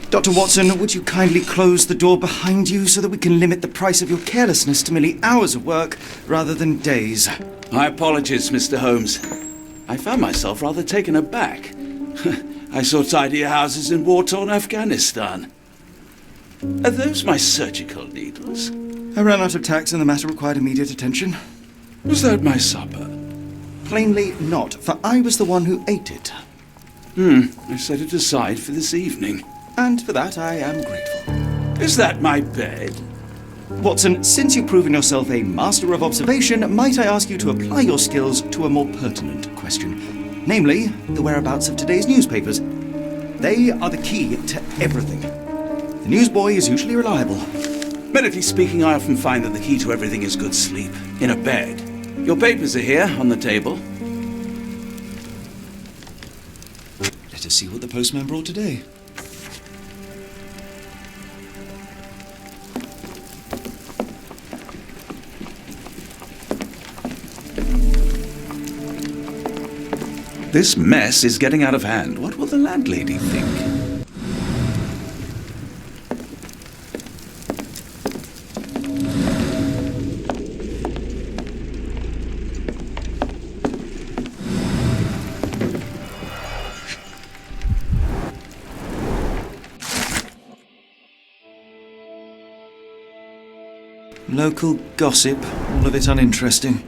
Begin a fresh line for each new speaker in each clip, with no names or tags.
Dr. Watson, would you kindly close the door behind you so that we can limit the price of your carelessness to merely hours of work rather than days?
My apologies, Mr. Holmes. I found myself rather taken aback. I saw tidier houses in war-torn Afghanistan. Are those my surgical needles?
I ran out of tacks and the matter required immediate attention.
Was that my supper?
Plainly not, for I was the one who ate it.
I set it aside for this evening.
And for that I am grateful.
Is that my bed?
Watson, since you've proven yourself a master of observation, might I ask you to apply your skills to a more pertinent question? Namely, the whereabouts of today's newspapers. They are the key to everything. The newsboy is usually reliable.
Medically speaking, I often find that the key to everything is good sleep. In a bed. Your papers are here, on the table.
Let us see what the postman brought today.
This mess is getting out of hand. What will the landlady think?
Local gossip, all of it uninteresting.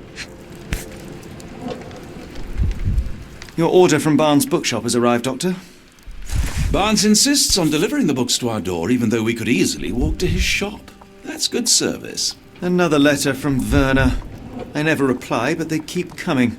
Your order from Barnes' bookshop has arrived, Doctor.
Barnes insists on delivering the books to our door, even though we could easily walk to his shop. That's good service.
Another letter from Werner. I never reply, but they keep coming.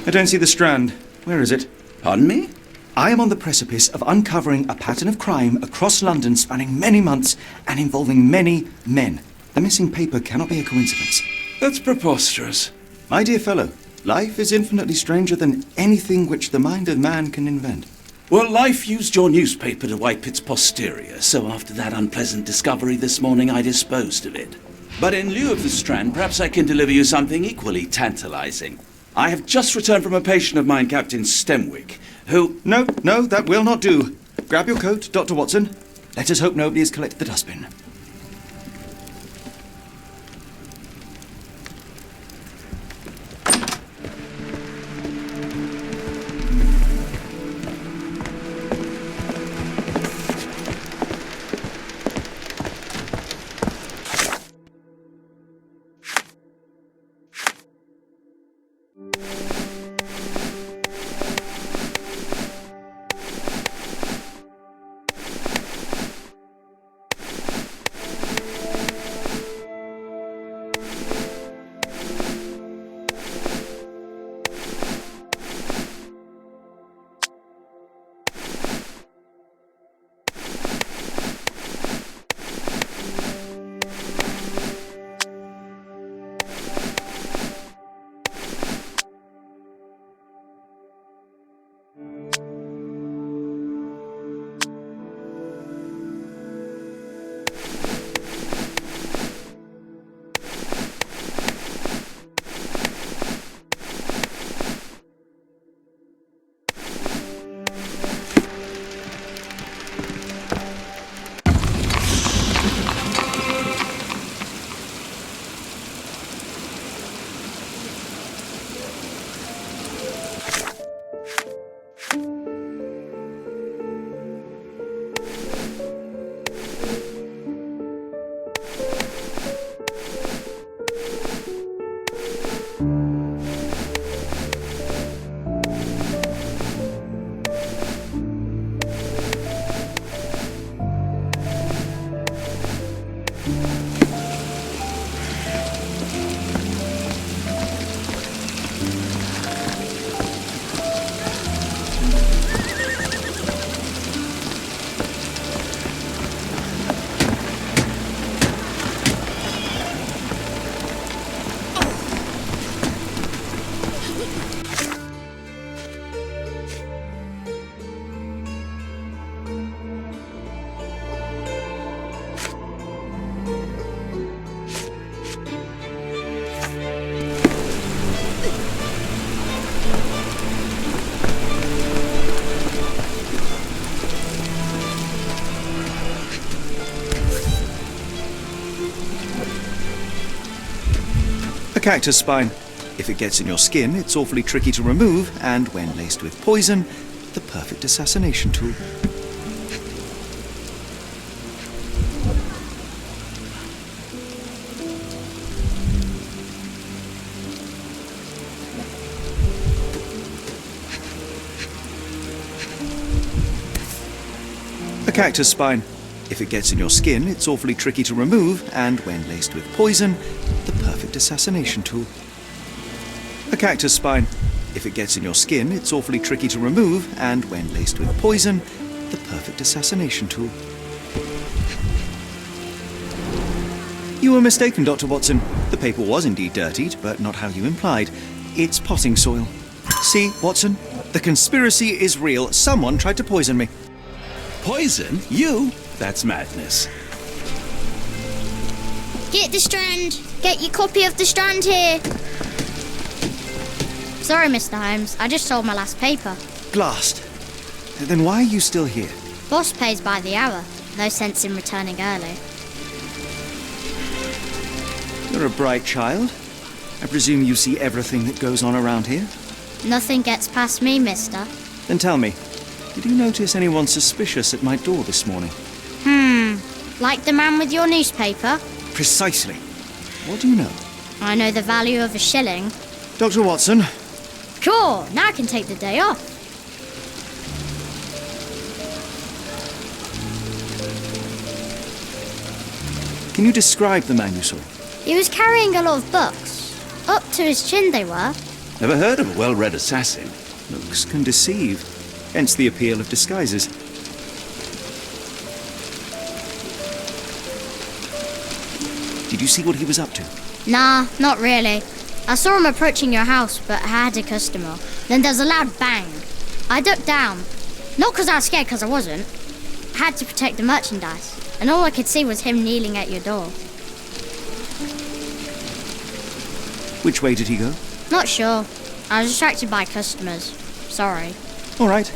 I don't see the Strand. Where is it?
Pardon me?
I am on the precipice of uncovering a pattern of crime across London spanning many months and involving many men. The missing paper cannot be a coincidence.
That's preposterous.
My dear fellow, life is infinitely stranger than anything which the mind of man can invent.
Well, life used your newspaper to wipe its posterior, so after that unpleasant discovery this morning, I disposed of it. But in lieu of the Strand, perhaps I can deliver you something equally tantalizing. I have just returned from a patient of mine, Captain Stemwick, who...
No, that will not do. Grab your coat, Dr. Watson. Let us hope nobody has collected the dustbin. cactus spine. If it gets in your skin, it's awfully tricky to remove, and when laced with poison, the perfect assassination tool. A cactus spine. If it gets in your skin, it's awfully tricky to remove, and when laced with poison, the perfect assassination tool. A cactus spine. If it gets in your skin, it's awfully tricky to remove, and when laced with poison, the perfect assassination tool. You were mistaken, Dr. Watson. The paper was indeed dirtied, but not how you implied. It's potting soil. See, Watson? The conspiracy is real. Someone tried to poison me.
Poison? You? That's madness.
Get the Strand! Get your copy of the Strand here! Sorry, Mr. Holmes. I just sold my last paper.
Blast. Then why are you still here?
Boss pays by the hour. No sense in returning early.
You're a bright child. I presume you see everything that goes on around here?
Nothing gets past me, mister.
Then tell me, did you notice anyone suspicious at my door this morning?
Like the man with your newspaper?
Precisely. What do you know?
I know the value of a shilling.
Dr. Watson,
Cool, now I can take the day off.
can you describe the man you saw?
He was carrying a lot of books. Up to his chin they were.
Never heard of a well-read assassin.
Looks can deceive, hence the appeal of disguises. Did you see what he was up to?
Nah, not really. I saw him approaching your house, but I had a customer. Then there's a loud bang. I ducked down. Not because I was scared, because I wasn't. I had to protect the merchandise. And all I could see was him kneeling at your door.
Which way did he go?
Not sure. I was distracted by customers. Sorry.
All right.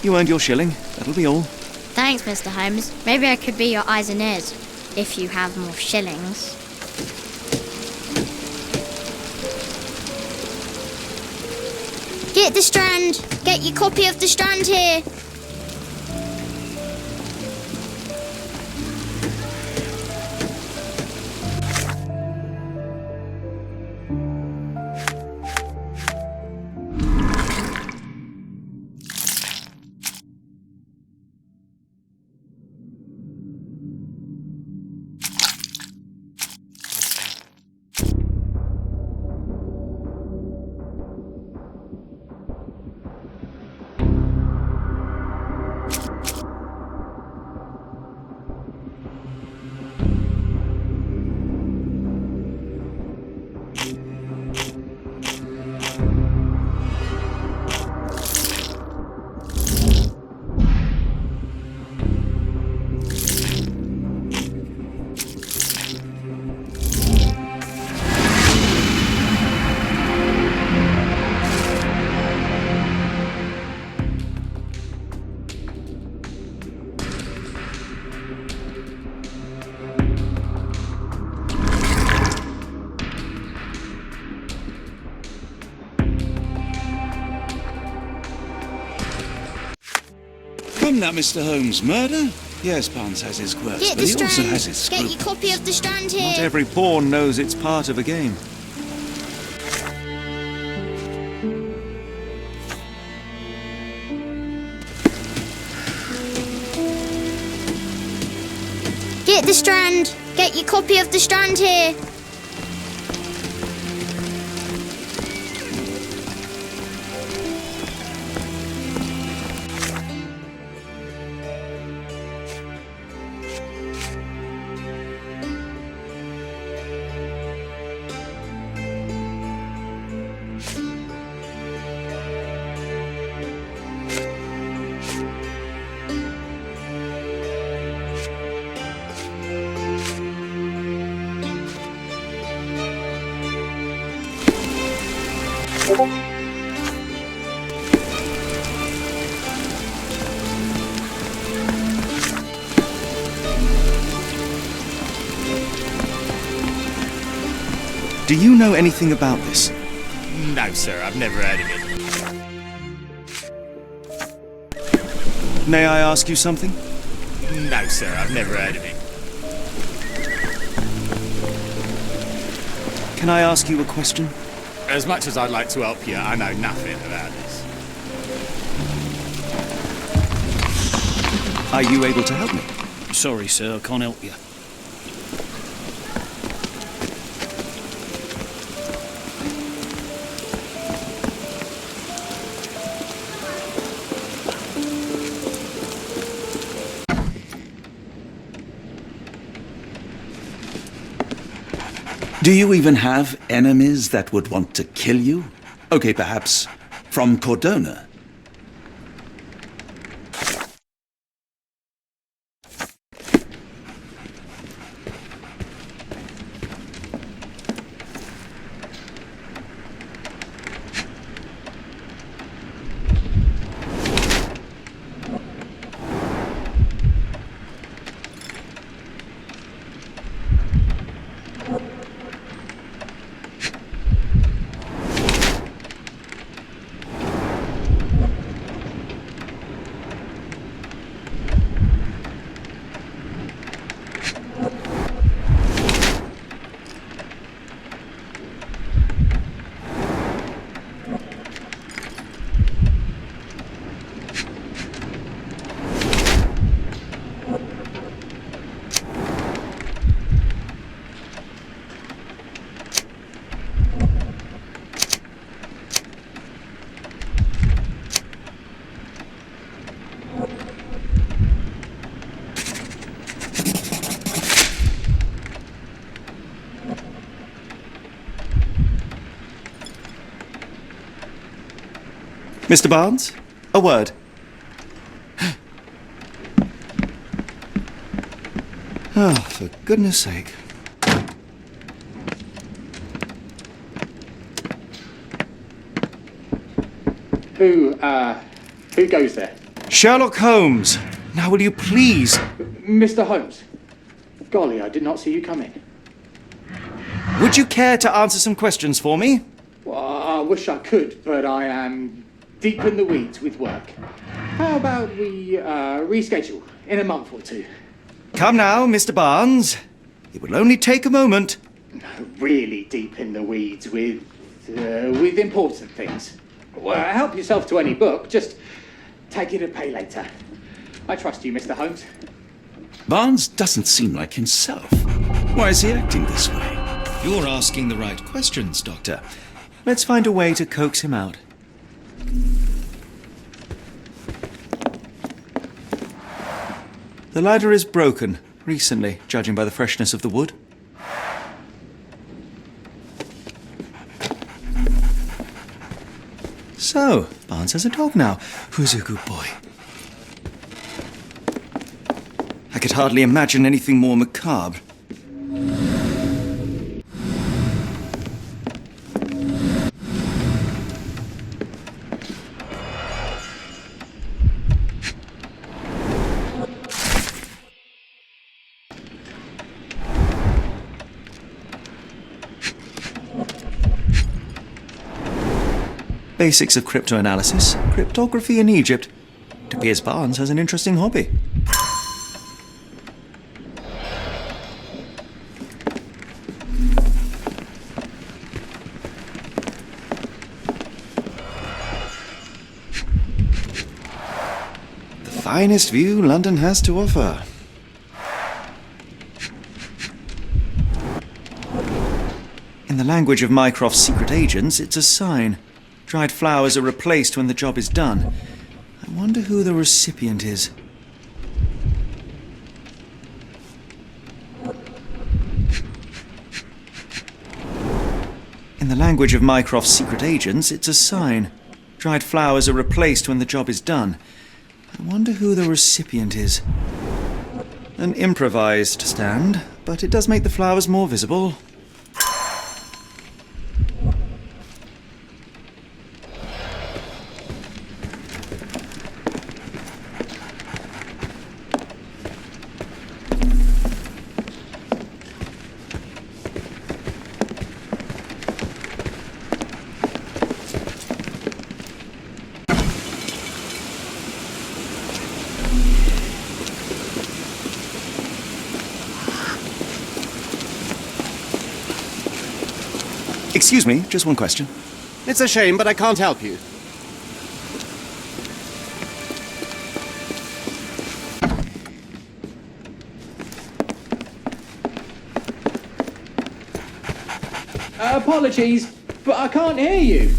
You earned your shilling. That'll be all.
Thanks, Mr. Holmes. Maybe I could be your eyes and ears, if you have more shillings. Get the Strand! Get your copy of the Strand here!
Come now, Mr. Holmes. Murder? Yes, Barnes has his quirks,
Get
but
the
he also
Strand!
has his
Get your
scruples.
copy of the Strand here!
Not every pawn knows it's part of a game.
Get the Strand! Get your copy of the Strand here!
Do you know anything about this?
No, sir, I've never heard of it.
May I ask you something?
No, sir, I've never heard of it.
Can I ask you a question?
As much as I'd like to help you, I know nothing about this.
Are you able to help me?
Sorry, sir, I can't help you.
Do you even have enemies that would want to kill you? Okay, perhaps from Cordona.
Mr. Barnes? A word. Oh, for goodness sake.
Who goes there?
Sherlock Holmes! Now will you please...
Mr. Holmes. Golly, I did not see you come in.
Would you care to answer some questions for me?
Well, I wish I could, but I am deep in the weeds with work. How about we reschedule in a month or two?
Come now, Mr. Barnes. It will only take a moment.
Really deep in the weeds with important things. Well, help yourself to any book, just take it to pay later. I trust you, Mr. Holmes.
Barnes doesn't seem like himself. Why is he acting this way?
You're asking the right questions, Doctor. Let's find a way to coax him out. The ladder is broken, recently, judging by the freshness of the wood. So, Barnes has a dog now. Who's a good boy? I could hardly imagine anything more macabre. Basics of cryptoanalysis, cryptography in Egypt. It appears Barnes has an interesting hobby. The finest view London has to offer. In the language of Mycroft's secret agents, it's a sign. Dried flowers are replaced when the job is done. I wonder who the recipient is. In the language of Mycroft's secret agents, it's a sign. Dried flowers are replaced when the job is done. I wonder who the recipient is. An improvised stand, but it does make the flowers more visible. Excuse me, just one question.
It's a shame, but I can't help you.
Apologies, but I can't hear you.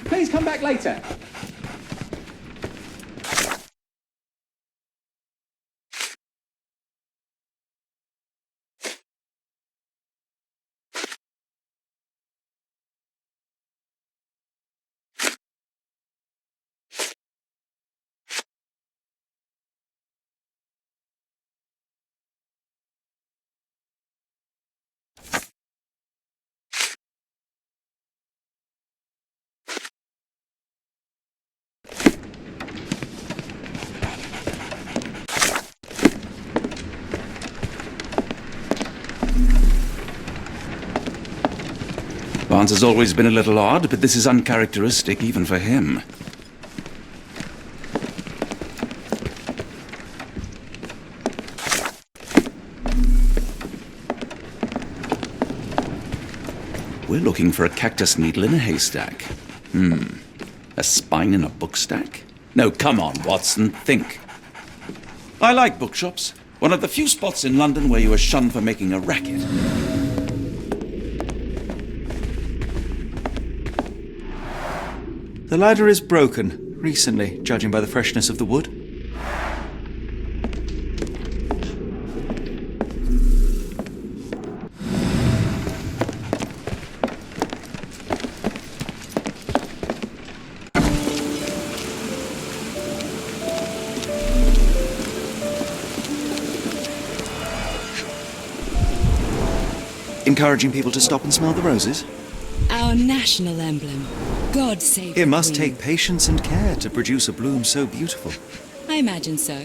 Please come back later.
Barnes has always been a little odd, but this is uncharacteristic even for him. We're looking for a cactus needle in a haystack. A spine in a book stack? No, come on, Watson, think. I like bookshops. One of the few spots in London where you are shunned for making a racket.
The ladder is broken, recently, judging by the freshness of the wood. Encouraging people to stop and smell the roses?
Our national emblem. God save
It
the
must
Queen.
take patience and care to produce a bloom so beautiful.
I imagine so.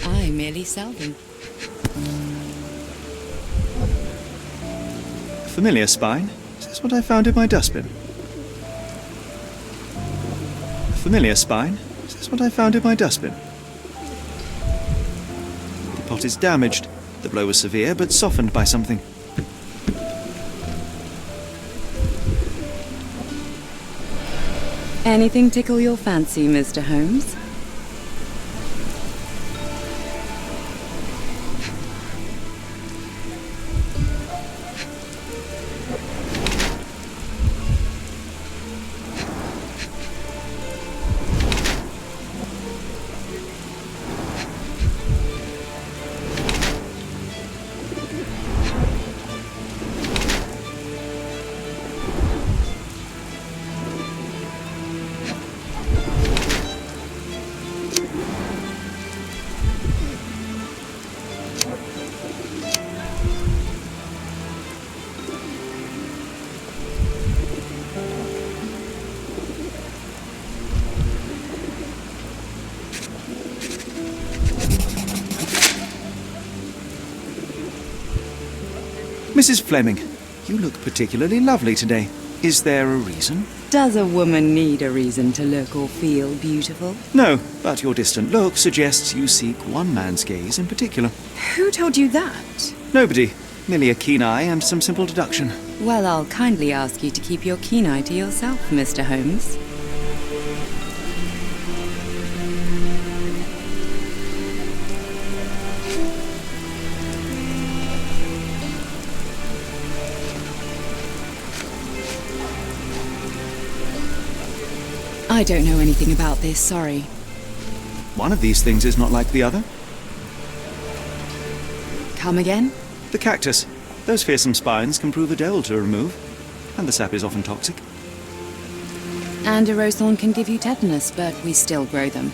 I merely sell them.
A familiar spine? Is this what I found in my dustbin? A familiar spine? Is this what I found in my dustbin? The pot is damaged. The blow was severe, but softened by something.
Anything tickle your fancy, Mr. Holmes?
Mrs. Fleming, you look particularly lovely today. Is there a reason?
Does a woman need a reason to look or feel beautiful?
No, but your distant look suggests you seek one man's gaze in particular.
Who told you that?
Nobody. Merely a keen eye and some simple deduction.
Well, I'll kindly ask you to keep your keen eye to yourself, Mr. Holmes. I don't know anything about this, sorry.
One of these things is not like the other.
Come again?
The cactus. Those fearsome spines can prove a devil to remove, and the sap is often toxic.
And a rose-thorn can give you tetanus, but we still grow them.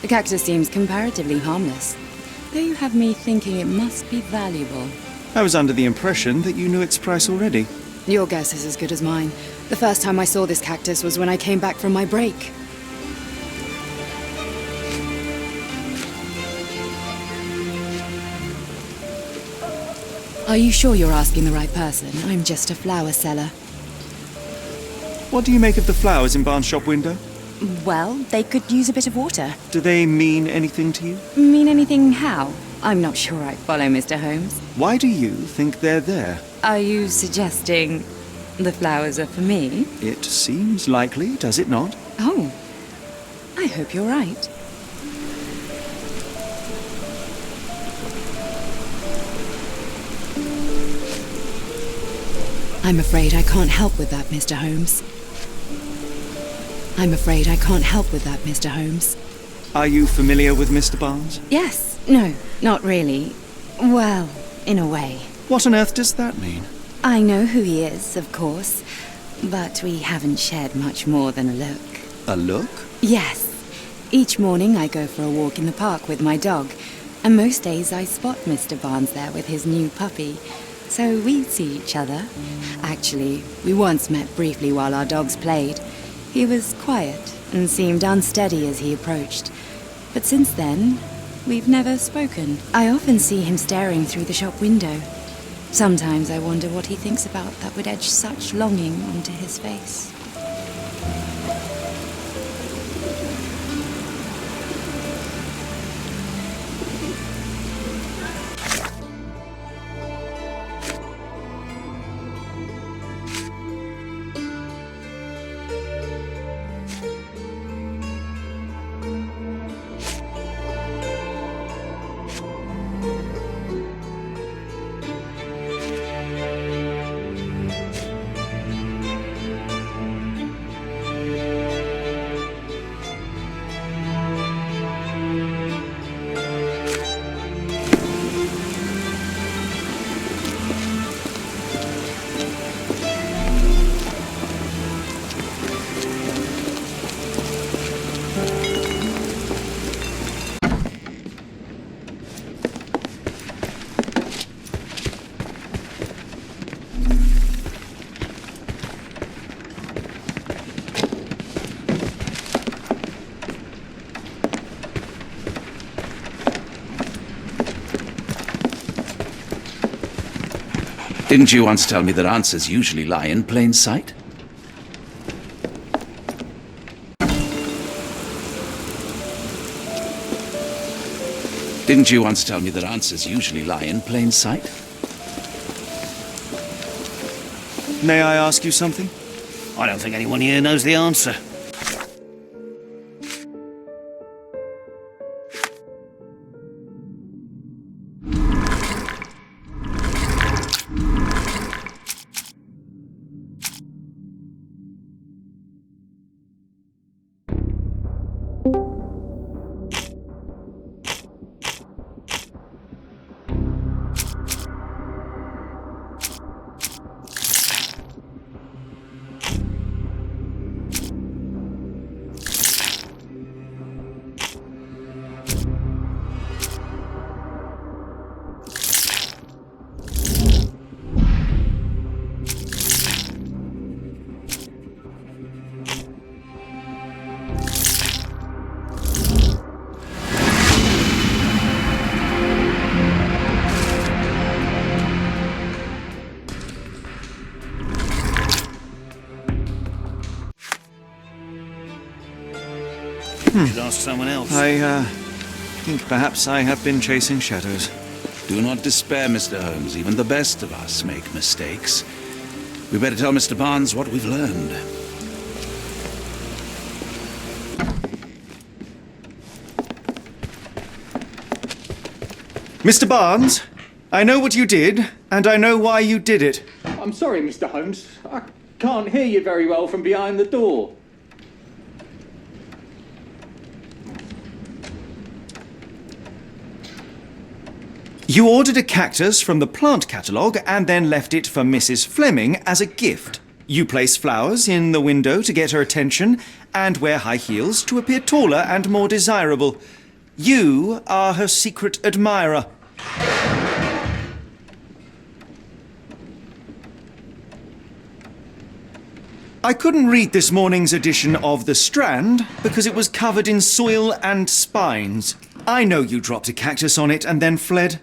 The cactus seems comparatively harmless, though you have me thinking it must be valuable.
I was under the impression that you knew its price already.
Your guess is as good as mine. The first time I saw this cactus was when I came back from my break. Are you sure you're asking the right person? I'm just a flower seller.
What do you make of the flowers in Barnes' shop window?
Well, they could use a bit of water.
Do they mean anything to you?
Mean anything how? I'm not sure I follow, Mr. Holmes.
Why do you think they're there?
Are you suggesting The flowers are for me?
It seems likely, does it not?
Oh, I hope you're right. I'm afraid I can't help with that, Mr. Holmes. I'm afraid I can't help with that, Mr. Holmes.
Are you familiar with Mr. Barnes?
Yes. No, not really. Well, in a way.
What on earth does that mean?
I know who he is, of course, but we haven't shared much more than a look.
A look?
Yes. Each morning I go for a walk in the park with my dog, and most days I spot Mr. Barnes there with his new puppy. So we see each other. Actually, we once met briefly while our dogs played. He was quiet and seemed unsteady as he approached. But since then, we've never spoken. I often see him staring through the shop window. Sometimes I wonder what he thinks about that would edge such longing onto his face.
Didn't you once tell me that answers usually lie in plain sight? Didn't you once tell me that answers usually lie in plain sight?
May I ask you something?
I don't think anyone here knows the answer. You should ask someone else.
I think perhaps I have been chasing shadows.
Do not despair, Mr. Holmes. Even the best of us make mistakes. We better tell Mr. Barnes what we've learned.
Mr. Barnes, I know what you did, and I know why you did it.
I'm sorry, Mr. Holmes. I can't hear you very well from behind the door.
You ordered a cactus from the plant catalogue and then left it for Mrs. Fleming as a gift. You place flowers in the window to get her attention and wear high heels to appear taller and more desirable. You are her secret admirer. I couldn't read this morning's edition of The Strand because it was covered in soil and spines. I know you dropped a cactus on it and then fled.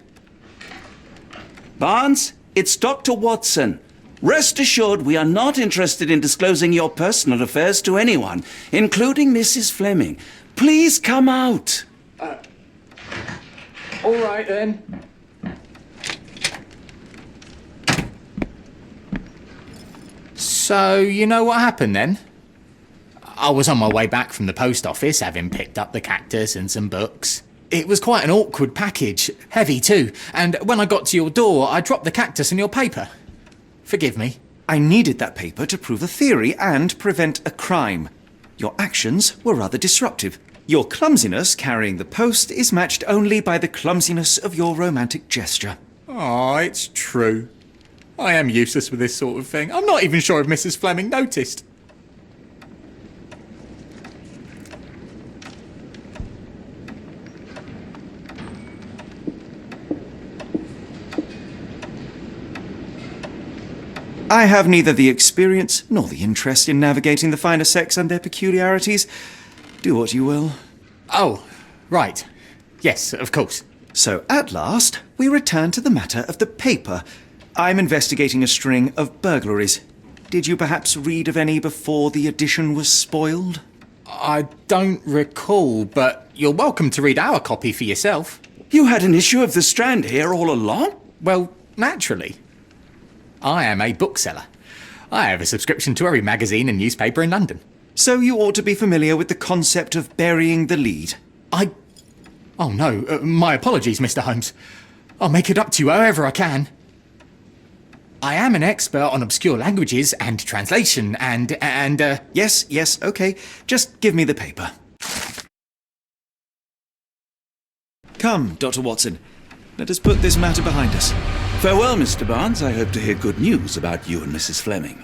Barnes, it's Dr. Watson. Rest assured we are not interested in disclosing your personal affairs to anyone, including Mrs. Fleming. Please come out.
All right, then. So, you know what happened then? I was on my way back from the post office, having picked up the cactus and some books. It was quite an awkward package, heavy too, and when I got to your door, I dropped the cactus in your paper. Forgive me.
I needed that paper to prove a theory and prevent a crime. Your actions were rather disruptive. Your clumsiness carrying the post is matched only by the clumsiness of your romantic gesture.
Oh, it's true. I am useless with this sort of thing. I'm not even sure if Mrs. Fleming noticed.
I have neither the experience nor the interest in navigating the finer sex and their peculiarities. Do what you will.
Oh, right. Yes, of course.
So, at last, we return to the matter of the paper. I'm investigating a string of burglaries. Did you perhaps read of any before the edition was spoiled?
I don't recall, but you're welcome to read our copy for yourself.
You had an issue of The Strand here all along?
Well, naturally. I am a bookseller. I have a subscription to every magazine and newspaper in London.
So you ought to be familiar with the concept of burying the lead.
Oh no, my apologies, Mr. Holmes. I'll make it up to you however I can. I am an expert on obscure languages and translation and.
Yes, okay. Just give me the paper. Come, Dr. Watson. Let us put this matter behind us.
Farewell, Mr. Barnes. I hope to hear good news about you and Mrs. Fleming.